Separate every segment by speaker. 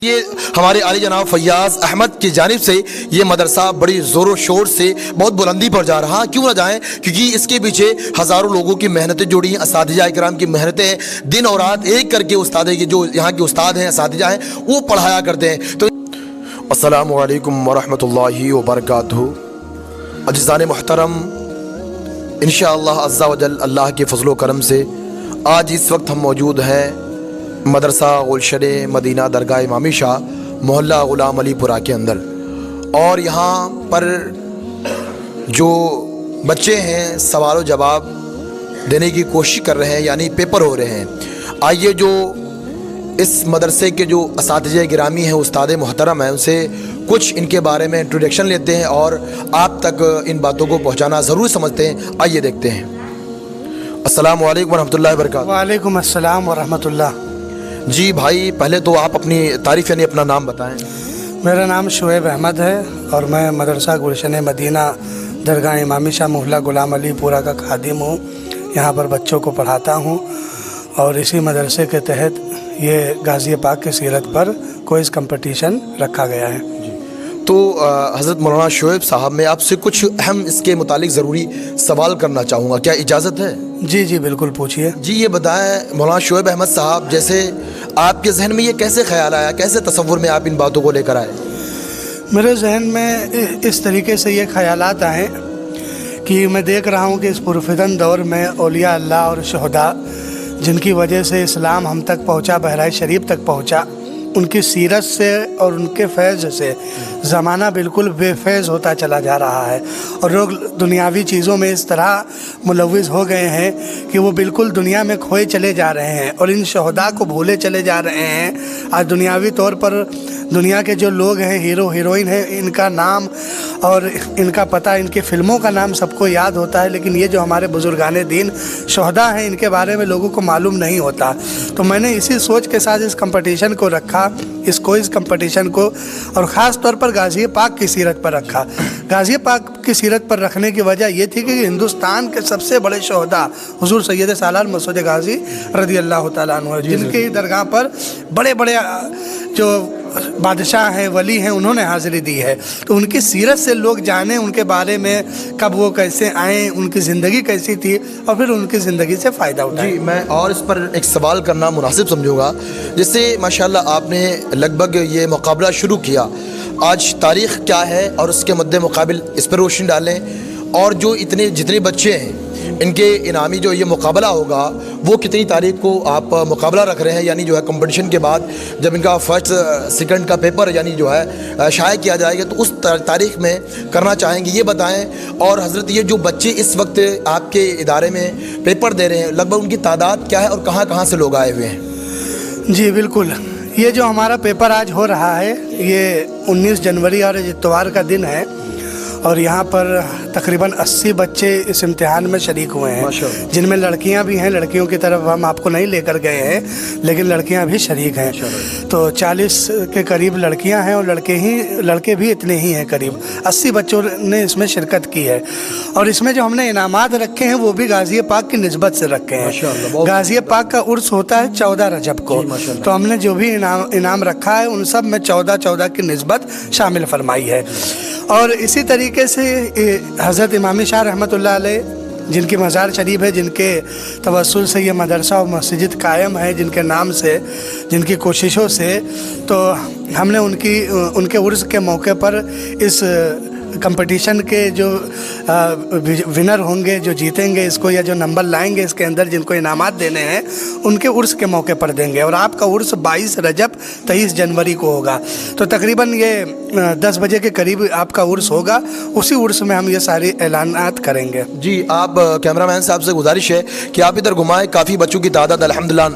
Speaker 1: یہ ہمارے عالی جناب فیاض احمد کی جانب سے یہ مدرسہ بڑی زور و شور سے بہت بلندی پر جا رہا، کیوں نہ جائیں، کیونکہ اس کے پیچھے ہزاروں لوگوں کی محنتیں جڑی ہیں، اساتذہ کرام کی محنتیں ہیں، دن اور رات ایک کر کے استاد کی جو یہاں کے استاد ہیں، اساتذہ ہیں، وہ پڑھایا کرتے ہیں۔ تو السلام علیکم ورحمۃ اللہ وبرکاتہ۔ عزیزان محترم، انشاءاللہ عز و جل اللہ کے فضل و کرم سے آج اس وقت ہم موجود ہیں مدرسہ گلشن مدینہ درگاہ امامی شاہ محلہ غلام علی پورہ کے اندر، اور یہاں پر جو بچے ہیں سوال و جواب دینے کی کوشش کر رہے ہیں، یعنی پیپر ہو رہے ہیں۔ آئیے جو اس مدرسے کے جو اساتذہ گرامی ہیں، استاد محترم ہیں، ان سے کچھ ان کے بارے میں انٹروڈکشن لیتے ہیں اور آپ تک ان باتوں کو پہنچانا ضرور سمجھتے ہیں۔ آئیے دیکھتے ہیں۔ السلام علیکم ورحمۃ اللہ وبرکاتہ۔
Speaker 2: وعلیکم السلام ورحمۃ اللہ۔
Speaker 1: جی بھائی، پہلے تو آپ اپنی تعریف یعنی اپنا نام بتائیں۔
Speaker 2: میرا نام شعیب احمد ہے اور میں مدرسہ گلشن مدینہ درگاہ امامی شاہ محلہ غلام علی پورہ کا خادم ہوں۔ یہاں پر بچوں کو پڑھاتا ہوں اور اسی مدرسے کے تحت یہ غازی پاک کی سیرت پر کوئز کمپٹیشن رکھا گیا ہے۔
Speaker 1: تو حضرت مولانا شعیب صاحب، میں آپ سے کچھ اہم اس کے متعلق ضروری سوال کرنا چاہوں گا، کیا اجازت ہے؟
Speaker 2: جی جی بالکل، پوچھیے۔
Speaker 1: جی یہ بتائیں مولانا شعیب احمد صاحب، جیسے آپ کے ذہن میں یہ کیسے خیال آیا، کیسے تصور میں آپ ان باتوں کو لے کر آئے؟
Speaker 2: میرے ذہن میں اس طریقے سے یہ خیالات آئے کہ میں دیکھ رہا ہوں کہ اس پرفتن دور میں اولیاء اللہ اور شہداء جن کی وجہ سے اسلام ہم تک پہنچا، بہرائچ شریف تک پہنچا، ان کی سیرت سے اور ان کے فیض سے زمانہ بالکل بے فیض ہوتا چلا جا رہا ہے، اور لوگ دنیاوی چیزوں میں اس طرح ملوث ہو گئے ہیں کہ وہ بالکل دنیا میں کھوئے چلے جا رہے ہیں اور ان شہداء کو بھولے چلے جا رہے ہیں۔ آج دنیاوی طور پر دنیا کے جو لوگ ہیں، ہیرو ہیروئن ہیں، ان کا نام اور ان کا پتہ، ان کی فلموں کا نام سب کو یاد ہوتا ہے، لیکن یہ جو ہمارے بزرگان دین شہداء ہیں، ان کے بارے میں لوگوں کو معلوم نہیں ہوتا۔ تو میں نے اسی سوچ کے ساتھ اس کمپٹیشن کو رکھا، اس کوئز کمپٹیشن کو، اور خاص طور پر غازی پاک کی سیرت پر رکھا۔ غازی پاک کی سیرت پر رکھنے کی وجہ یہ تھی کہ ہندوستان کے سب سے بڑے شہداء حضور سید سالار مسعود غازی رضی اللہ تعالیٰ عنہ، جن کی درگاہ پر بڑے بڑے جو بادشاہ ہیں، ولی ہیں، انہوں نے حاضری دی ہے، تو ان کی سیرت سے لوگ جانیں، ان کے بارے میں، کب وہ کیسے آئیں، ان کی زندگی کیسی تھی، اور پھر ان کی زندگی سے فائدہ اٹھائیں۔
Speaker 1: جی میں اور اس پر ایک سوال کرنا مناسب سمجھوں گا، جس سے ماشاءاللہ آپ نے لگ بھگ یہ مقابلہ شروع کیا، آج تاریخ کیا ہے اور اس کے مد مقابل اس پر روشنی ڈالیں، اور جو جتنے بچے ہیں ان کے انعامی جو یہ مقابلہ ہوگا وہ کتنی تاریخ کو آپ مقابلہ رکھ رہے ہیں، یعنی جو ہے کمپٹیشن کے بعد جب ان کا فرسٹ سیکنڈ کا پیپر یعنی جو ہے شائع کیا جائے گا تو اس تاریخ میں کرنا چاہیں گے، یہ بتائیں۔ اور حضرت یہ جو بچے اس وقت آپ کے ادارے میں پیپر دے رہے ہیں، لگ بھگ ان کی تعداد کیا ہے اور کہاں کہاں سے لوگ آئے ہوئے ہیں؟
Speaker 2: جی بالکل، یہ جو ہمارا پیپر آج ہو رہا ہے یہ 19 جنوری اور اتوار کا دن ہے، اور یہاں پر تقریباً 80 بچے اس امتحان میں شریک ہوئے ہیں، جن میں لڑکیاں بھی ہیں۔ لڑکیوں کی طرف ہم آپ کو نہیں لے کر گئے ہیں، لیکن لڑکیاں بھی شریک ہیں، تو 40 کے قریب لڑکیاں ہیں اور لڑکے بھی اتنے ہی ہیں، قریب 80 بچوں نے اس میں شرکت کی ہے۔ اور اس میں جو ہم نے انعامات رکھے ہیں وہ بھی غازی پاک کی نسبت سے رکھے ہیں۔ غازی پاک کا عرس ہوتا ہے 14 رجب کو، تو ہم نے جو بھی انعام رکھا ہے ان سب میں 14 کی نسبت شامل فرمائی ہے۔ اور اسی طریقے سے حضرت امامی شاہ رحمۃ اللہ علیہ، جن کی مزار شریف ہے، جن کے توسل سے یہ مدرسہ و مسجد قائم ہے، جن کے نام سے، جن کی کوششوں سے، تو ہم نے ان کے عرس کے موقع پر اس کمپٹیشن کے جو ونر ہوں گے، جو جیتیں گے اس کو، یا جو نمبر لائیں گے اس کے اندر، جن کو انعامات دینے ہیں، ان کے عرس کے موقع پر دیں گے۔ اور آپ کا عرس 22 رجب 23 جنوری کو ہوگا، تو تقریباً یہ 10 بجے کے قریب آپ کا عرس ہوگا، اسی عرس میں ہم یہ سارے اعلانات کریں گے۔
Speaker 1: جی آپ کیمرہ مین صاحب سے گزارش ہے کہ آپ ادھر گھمائیں، کافی بچوں کی تعداد الحمدللہ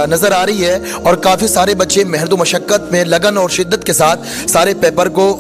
Speaker 1: نظر آ رہی ہے، اور کافی سارے بچے محنت و مشقت میں لگن اور شدت کے ساتھ سارے پیپر کو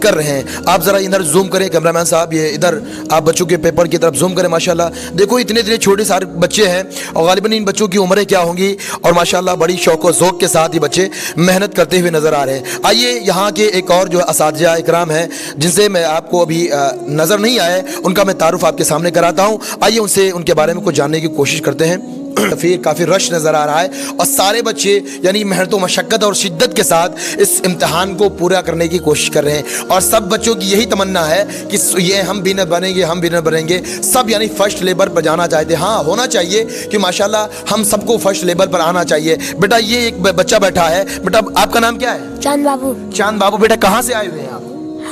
Speaker 1: کر رہے ہیں۔ آپ ذرا ادھر زوم کریں کیمرہ مین صاحب، یہ ادھر آپ بچوں کے پیپر کی طرف زوم کریں۔ ماشاءاللہ دیکھو اتنے چھوٹے سارے بچے ہیں، اور غالباً ان بچوں کی عمریں کیا ہوں گی، اور ماشاءاللہ بڑی شوق و ذوق کے ساتھ یہ بچے محنت کرتے ہوئے نظر آ رہے ہیں۔ آئیے یہاں کے ایک اور جو اساتذہ اکرام ہیں جن سے میں آپ کو ابھی نظر نہیں آئے، ان کا میں تعارف آپ کے سامنے کراتا ہوں۔ آئیے ان سے ان کے بارے میں کچھ جاننے کی کوشش کرتے ہیں۔ फिर काफ़ी रश नज़र आ रहा है और सारे बच्चे यानी मेहनत व मशक्क़त और शिद्दत के साथ इस इम्तिहान को पूरा करने की कोशिश कर रहे हैं और सब बच्चों की यही तमन्ना है कि ये हम विनर बनेंगे, हम विनर बनेंगे। सब यानी फर्स्ट लेवल पर जाना चाहते हैं। हाँ, होना चाहिए कि माशाल्लाह हम सबको फर्स्ट लेवल पर आना चाहिए। बेटा ये एक बच्चा बैठा है, बेटा आपका नाम क्या है?
Speaker 3: चांद बाबू।
Speaker 1: चांद बाबू, बेटा कहाँ से आए हुए हैं आप?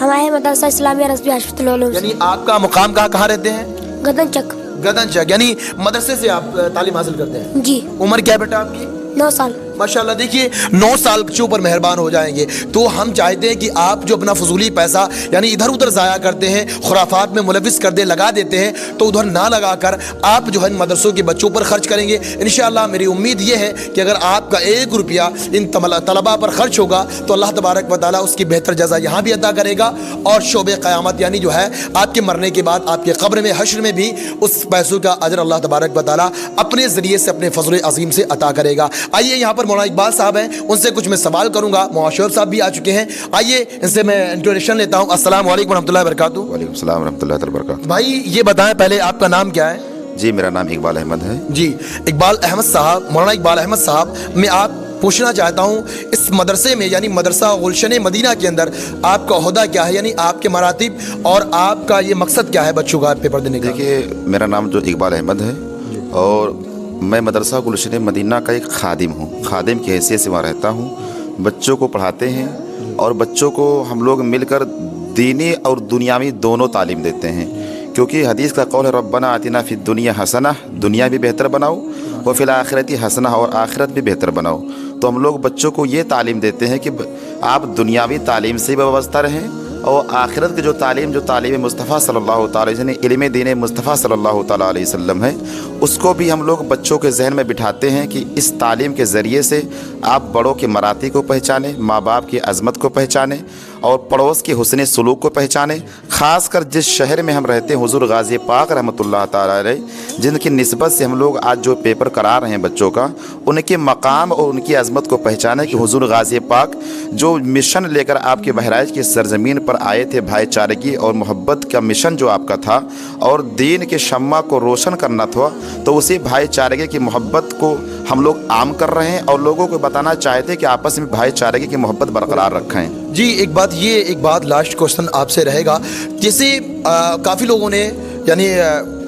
Speaker 3: हमारे मदरसा इस्लामिया रस्बी हॉस्पिटल से।
Speaker 1: यानी आपका मुकाम कहाँ रहते हैं?
Speaker 3: गदन चक।
Speaker 1: गदन चक, यानी मदरसे से आप तालीम हासिल करते हैं?
Speaker 3: जी।
Speaker 1: उम्र क्या है बेटा आपकी?
Speaker 3: 9 साल।
Speaker 1: माशाल्लाह, देखिए 9 साल के ऊपर मेहरबान हो जाएंगे। तो हम चाहते हैं कि आप जो अपना फजूली पैसा यानी इधर उधर ज़ाया करते हैं, खुराफात में मुलविस कर दे लगा देते हैं, तो उधर ना लगा कर आप जो है मदरसों के बच्चों पर खर्च करेंगे। इंशाअल्लाह मेरी उम्मीद ये है कि अगर आपका 1 रुपया इन तलबा पर खर्च होगा तो अल्लाह तबारक व तआला उसकी बेहतर जज़ा यहाँ भी अदा करेगा और शोबे क़यामत यानी जो है आपके मरने के बाद आपके क़ब्र में हश्र में भी उस पैसों का अजर अल्लाह तबारक व तआला अपने ज़रिए से अपने फजल अज़ीम से अता करेगा। आइए यहाँ पर मौलाना इकबाल साहब हैं, उनसे कुछ मैं सवाल करूंगा। मुआशर साहब भी आ चुके हैं, आइए इनसे मैं इंट्रोडक्शन लेता हूं। अस्सलाम वालेकुम रहमतुल्लाहि व बरकातुहू।
Speaker 4: वालेकुम सलाम रहमतुल्लाहि व बरकातुहू।
Speaker 1: भाई ये बताएं पहले आपका नाम क्या है?
Speaker 4: जी मेरा नाम इकबाल अहमद है।
Speaker 1: जी इकबाल अहमद साहब, मौलाना इकबाल अहमद साहब, मैं आप पूछना चाहता हूँ इस मदरसे में यानी मदरसा गुलशन मदीना के अंदर आपका ओहदा क्या है, यानी आपके मरातिब और आपका ये मकसद क्या है बच्चों का पेपर देने का?
Speaker 4: देखिए मेरा नाम जो इकबाल अहमद है और मैं मदरसा गुलशन मदीना का एक खादिम हूँ। खादिम की हैसियत से वहाँ रहता हूँ। बच्चों को पढ़ाते हैं और बच्चों को हम लोग मिलकर दीनी और दुनियावी दोनों तालीम देते हैं, क्योंकि हदीस का कौल है रब्बना आतिना फिद दुनिया हसना, दुनिया भी बेहतर बनाओ, व फिल आखिरती हसना, और आखिरत भी बेहतर बनाओ। तो हम लोग बच्चों को ये तालीम देते हैं कि आप दुनियावी तालीम से भी वाबस्ता रहें और आखिरत की जो तालीम मुस्तफ़ा सल्लल्लाहु ताला अलैहि वसल्लम इल्म दीन मुस्तफ़ा सल्लल्लाहु ताला अलैहि वसल्लम है, उसको भी हम लोग बच्चों के जहन में बिठाते हैं कि इस तालीम के ज़रिए से आप बड़ों के मराती को पहचानें, माँ बाप की अज़मत को पहचानें और पड़ोस के हुस्न सलूक को पहचानें। ख़ास कर जिस शहर में हम रहते हैं हुज़ूर गाज़ी पाक रहमतुल्लाह ताला अलैह, जिनकी निस्बत से हम लोग आज जो पेपर करा रहे हैं बच्चों का, उनके मकाम और उनकी अज़मत को पहचानें कि हुज़ूर गाज़ी पाक जो मिशन लेकर आपके बहराइच की सरज़मीन पर आए थे, भाईचारगी और मोहब्बत का मिशन जो आपका था और दीन के शम्मा को रोशन करना था, तो उसी भाईचारगी की मोहब्बत को हम लोग आम कर रहे हैं और लोगों को बताना चाहते हैं कि आपस में भाईचारगी की मोहब्बत बरकरार रखें।
Speaker 1: जी एक बात लास्ट क्वेश्चन आपसे रहेगा, जैसे काफ़ी लोगों ने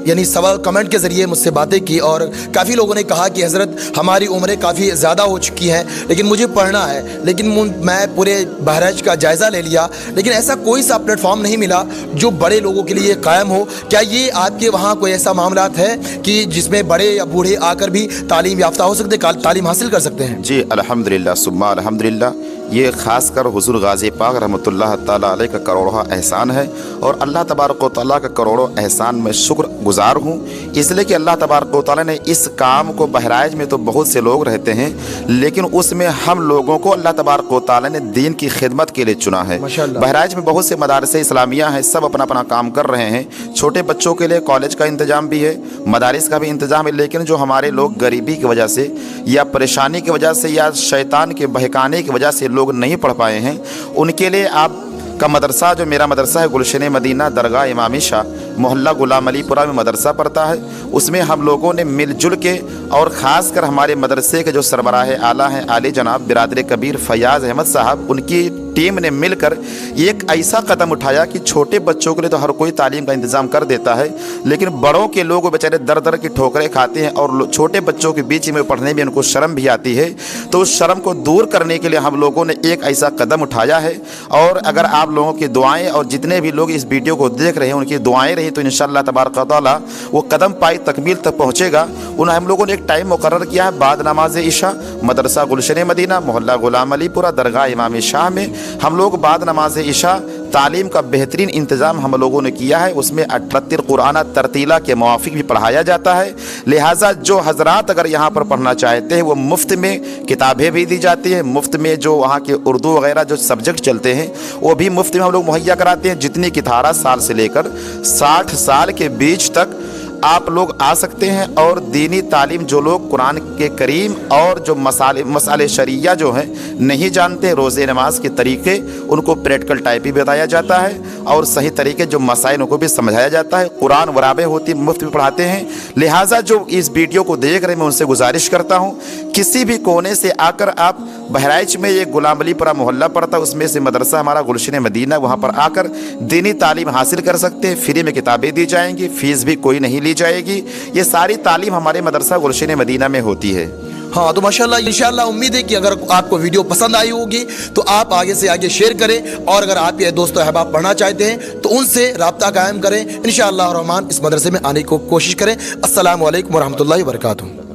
Speaker 1: यानी सवाल कमेंट के ज़रिए मुझसे बातें की और काफ़ी लोगों ने कहा कि हज़रत हमारी उम्रें काफ़ी ज़्यादा हो चुकी हैं लेकिन मुझे पढ़ना है, लेकिन मैं पूरे बहराइच का जायज़ा ले लिया लेकिन ऐसा कोई सा प्लेटफॉर्म नहीं मिला जो बड़े लोगों के लिए कायम हो। क्या ये आपके वहाँ कोई ऐसा मामलात है कि जिसमें बड़े या बूढ़े आकर भी तालीम याफ्ता हो सकते, तालीम हासिल कर सकते हैं?
Speaker 4: जी अल्हम्दुलिल्लाह सुम्मा अल्हम्दुलिल्लाह, ये ख़ास कर हुज़ूर गाज़ी पाक रहमतुल्लाह ताला अलैह का करोड़ों एहसान है और अल्लाह तबारक व तआला का करोड़ों एहसान में शुक्र गुज़ार हूँ, इसलिए कि अल्लाह तबारक व तआला ने इस काम को, बहराइच में तो बहुत से लोग रहते हैं लेकिन उसमें हम लोगों को अल्लाह तबारक व तआला ने दीन की खिदमत के लिए चुना है। बहराइच में बहुत से मदारसे इस्लामिया हैं, सब अपना अपना काम कर रहे हैं। छोटे बच्चों के लिए कॉलेज का इंतज़ाम भी है, मदारिस का भी इंतज़ाम है, लेकिन जो हमारे लोग गरीबी की वजह से या परेशानी की वजह से या शैतान के बहकाने की वजह से लोग नहीं पढ़ पाए हैं, उनके लिए आप का मदरसा जो मेरा मदरसा है गुलशन मदीना दरगाह इमामी शाह मोहल्ला गुलाम अलीपुरा में मदरसा पढ़ता है, उसमें हम लोगों ने मिलजुल के और ख़ास कर हमारे मदरसे के जो सरबराह आला हैं आली जनाब बिरादर कबीर फयाज़ अहमद साहब, उनकी टीम ने मिलकर एक ऐसा कदम उठाया कि छोटे बच्चों के लिए तो हर कोई तालीम का इंतज़ाम कर देता है लेकिन बड़ों के लोग बेचारे दर दर की ठोकरें खाते हैं और छोटे बच्चों के बीच में पढ़ने में उनको शर्म भी आती है। तो उस शर्म को दूर करने के लिए हम लोगों ने एक ऐसा कदम उठाया है और अगर आप लोगों की दुआएं और जितने भी लोग इस वीडियो को देख रहे हैं उनकी दुआएं रही तो इंशाअल्लाह तबारक व तआला वो कदम पाई तकमील तक पहुँचेगा। उन्हें हम लोगों ने एक टाइम मुकर्रर किया है बाद नमाज इशा मदरसा गुलशन मदीना मोहल्ला गुलाम अलीपुरा दरगाह इमाम शाह में हम लोग बाद नमाज इशा तालीम का बेहतरीन इंतज़ाम हम लोगों ने किया है। उसमें 38 कुरान तरतीला के मुआफिक भी पढ़ाया जाता है, लिहाजा जो हजरात अगर यहाँ पर पढ़ना चाहते हैं वो मुफ्त में किताबें भी दी जाती हैं, मुफ्त में जो वहाँ के उर्दू वगैरह जो सब्जेक्ट चलते हैं वो भी मुफ्त में हम लोग मुहैया कराते हैं। जितनी कि 18 साल से लेकर 60 साल के बीच तक आप लोग आ सकते हैं और दीनी तालीम जो लोग कुरान के करीम और जो मसाले शरिया जो हैं नहीं जानते, रोज़े नमाज के तरीके उनको प्रैक्टिकल टाइप ही बताया जाता है और सही तरीके जो मसाइल उनको भी समझाया जाता है। कुरान वराबे होती मुफ्त में पढ़ाते हैं। लिहाजा जो इस वीडियो को देख रहे हैं मैं उनसे गुजारिश करता हूँ किसी भी कोने से आकर आप, बहराइच में ये गुलाम अलीपुरा मोहल्ला पड़ता है, उसमें से मदरसा हमारा गुलशन मदीना, वहाँ पर आकर दीनी तालीम हासिल कर सकते हैं। फ्री में किताबें दी जाएंगी, फ़ीस भी कोई नहीं ली जाएगी। ये सारी तालीम हमारे मदरसा गुलशन मदीना में होती है।
Speaker 1: हाँ, तो माशाल्लाह इंशाल्लाह उम्मीद है कि अगर आपको वीडियो पसंद आई होगी तो आप आगे से आगे शेयर करें और अगर आप ये दोस्तों अहबाब पढ़ना चाहते हैं तो उनसे रब्ता कायम करें। इंशाअल्लाह रहमान इस मदरसे में आने की कोशिश करें। अस्सलामु अलैकुम वरहमतुल्लाहि वबरकातुहू।